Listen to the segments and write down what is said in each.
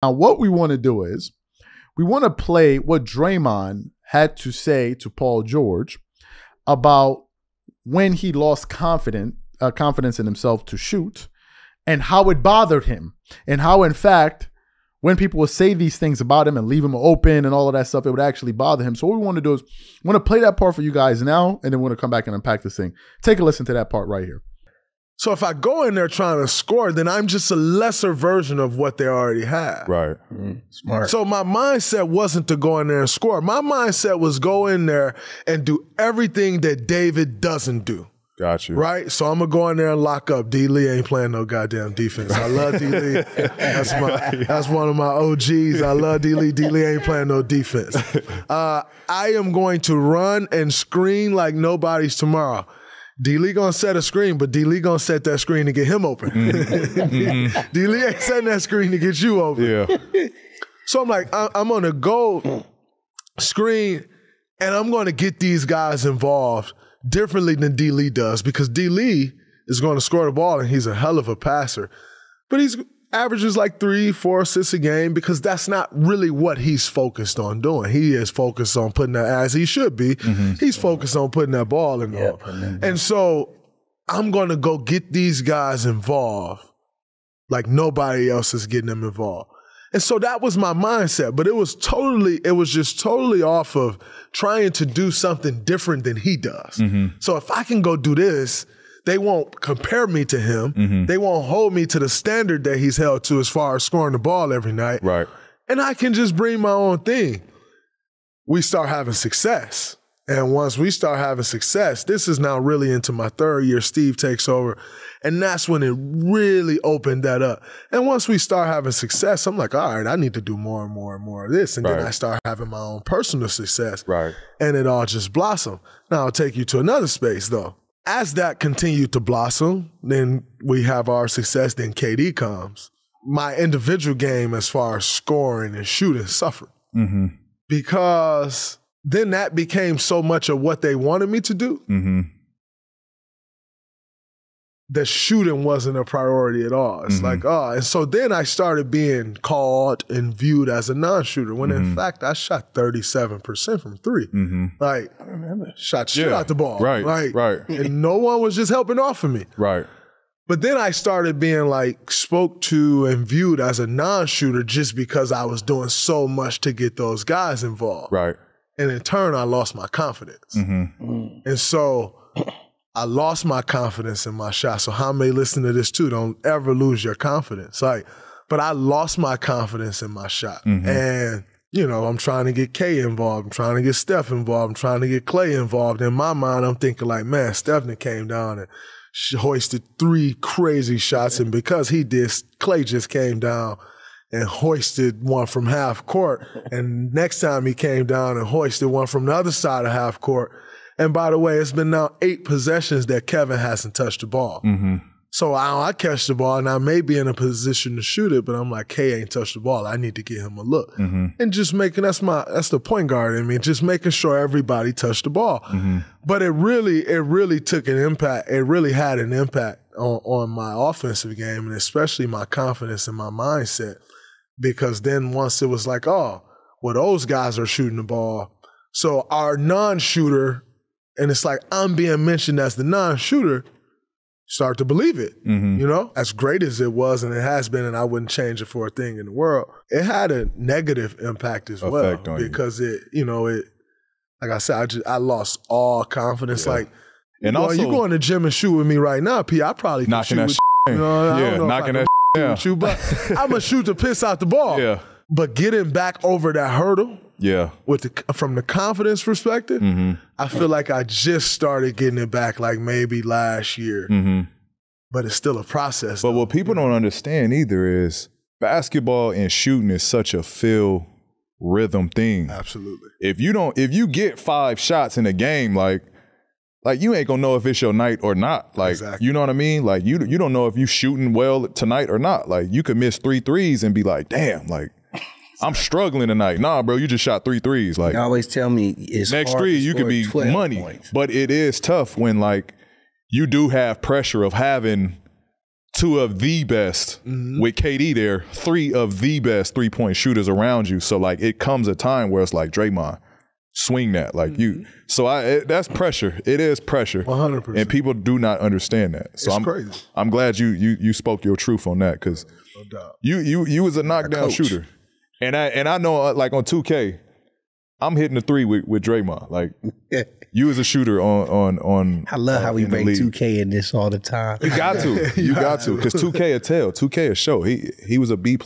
Now, what we want to do is we want to play what Draymond had to say to Paul George about when he lost confidence in himself to shoot and how it bothered him and how, in fact, when people would say these things about him and leave him open and all of that stuff, it would actually bother him. So what we want to do is we want to play that part for you guys now, and then we're going to come back and unpack this thing. Take a listen to that part right here. So if I go in there trying to score, then I'm just a lesser version of what they already have. Right. Smart. So my mindset wasn't to go in there and score. My mindset was go in there and do everything that David doesn't do. Got you. Right? So I'm going to go in there and lock up. D. Lee ain't playing no goddamn defense. I love D. Lee. That's one of my OGs. I love D. Lee. D. Lee ain't playing no defense. I am going to run and screen like nobody's tomorrow. D. Lee gonna set a screen, but D. Lee gonna set that screen to get him open. D. Lee ain't setting that screen to get you open. Yeah. So I'm like, I'm gonna go screen, and I'm gonna get these guys involved differently than D. Lee does, because D. Lee is going to score the ball and he's a hell of a passer. But he's averages like 3-4 assists a game because that's not really what he's focused on doing. He is focused on putting that, as he should be, he's focused on putting that ball in there. And so I'm going to go get these guys involved like nobody else is getting them involved. And so that was my mindset, but it was just totally off of trying to do something different than he does. So if I can go do this, they won't compare me to him. They won't hold me to the standard that he's held to as far as scoring the ball every night. Right. And I can just bring my own thing. We start having success. And once we start having success, this is now really into my third year. Steve takes over. And that's when it really opened that up. And once we start having success, I'm like, all right, I need to do more and more and more of this. And then I start having my own personal success. Right. And it all just blossomed. Now I'll take you to another space though. As that continued to blossom, then we have our success, then KD comes. My individual game as far as scoring and shooting suffered. Because then that became so much of what they wanted me to do. The shooting wasn't a priority at all. It's like, and so then I started being called and viewed as a non-shooter when in fact I shot 37% from three. Like, I remember, shot shit out the ball. Right, like, right. And no one was just helping off of me. Right. But then I started being like spoke to and viewed as a non-shooter just because I was doing so much to get those guys involved. Right. And in turn, I lost my confidence. And so I lost my confidence in my shot. So how many listen to this too? Don't ever lose your confidence. Like, but I lost my confidence in my shot. And, you know, I'm trying to get K involved. I'm trying to get Steph involved. I'm trying to get Clay involved. In my mind, I'm thinking like, man, Steph came down and hoisted 3 crazy shots. And because he did, Clay just came down and hoisted one from half court. And next time he came down and hoisted one from the other side of half court. And by the way, it's been now 8 possessions that Kevin hasn't touched the ball. So I catch the ball and I may be in a position to shoot it, but I'm like, K ain't touched the ball. I need to get him a look. And just making, that's the point guard in me, just making sure everybody touched the ball. But it really took an impact. It really had an impact on my offensive game and especially my confidence and my mindset. Because then once it was like, oh, well, those guys are shooting the ball. So our non-shooter, and it's like I'm being mentioned as the non-shooter, start to believe it. You know, as great as it was and it has been, and I wouldn't change it for a thing in the world, it had a negative impact as well because it, you know, it, like I said, I lost all confidence. Like, and you go in the gym and shoot with me right now, P, I probably can knocking shoot that with, you know, I don't know knocking that with you, but I'm gonna shoot the piss out the ball. But getting back over that hurdle, from the confidence perspective, I feel like I just started getting it back like maybe last year. But it's still a process. But what people don't understand either is basketball and shooting is such a feel rhythm thing. Absolutely. If you get 5 shots in a game, like you ain't gonna know if it's your night or not. Like, you know what I mean? Like you don't know if you shooting well tonight or not. Like you could miss 3 threes and be like, damn, like I'm struggling tonight. Nah, bro, you just shot 3 threes. Like, you always tell me it's next hard 3, to you could be money. Points. But it is tough when like you do have pressure of having two of the best with KD there, three of the best 3-point shooters around you. So like it comes a time where it's like, Draymond, swing that. Like you. So that's pressure. It is pressure. 100%. And people do not understand that. So it's crazy. I'm glad you spoke your truth on that, because No doubt. you was a knockdown shooter. And I know like on 2K, I'm hitting the three with Draymond. Like you was a shooter on I love how we bring 2K in this all the time. You got to. You got to. Because 2K a tell. 2K a show. He was a B+.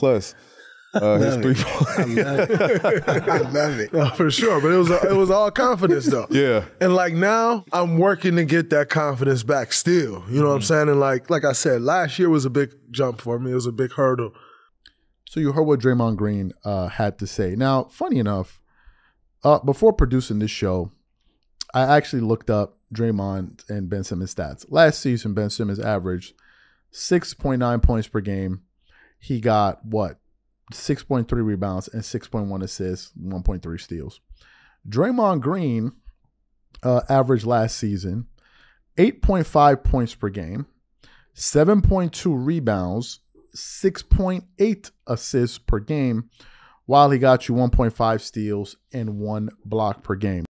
His 3-point. I love it. No, for sure. But it was all confidence though. Yeah. And like now, I'm working to get that confidence back still. You know what I'm saying? And like I said, last year was a big jump for me. It was a big hurdle. So you heard what Draymond Green had to say. Now, funny enough, before producing this show, I actually looked up Draymond and Ben Simmons stats. Last season, Ben Simmons averaged 6.9 points per game. He got, 6.3 rebounds and 6.1 assists, 1.3 steals. Draymond Green averaged last season 8.5 points per game, 7.2 rebounds, 6.8 assists per game, while he got you 1.5 steals and 1 block per game.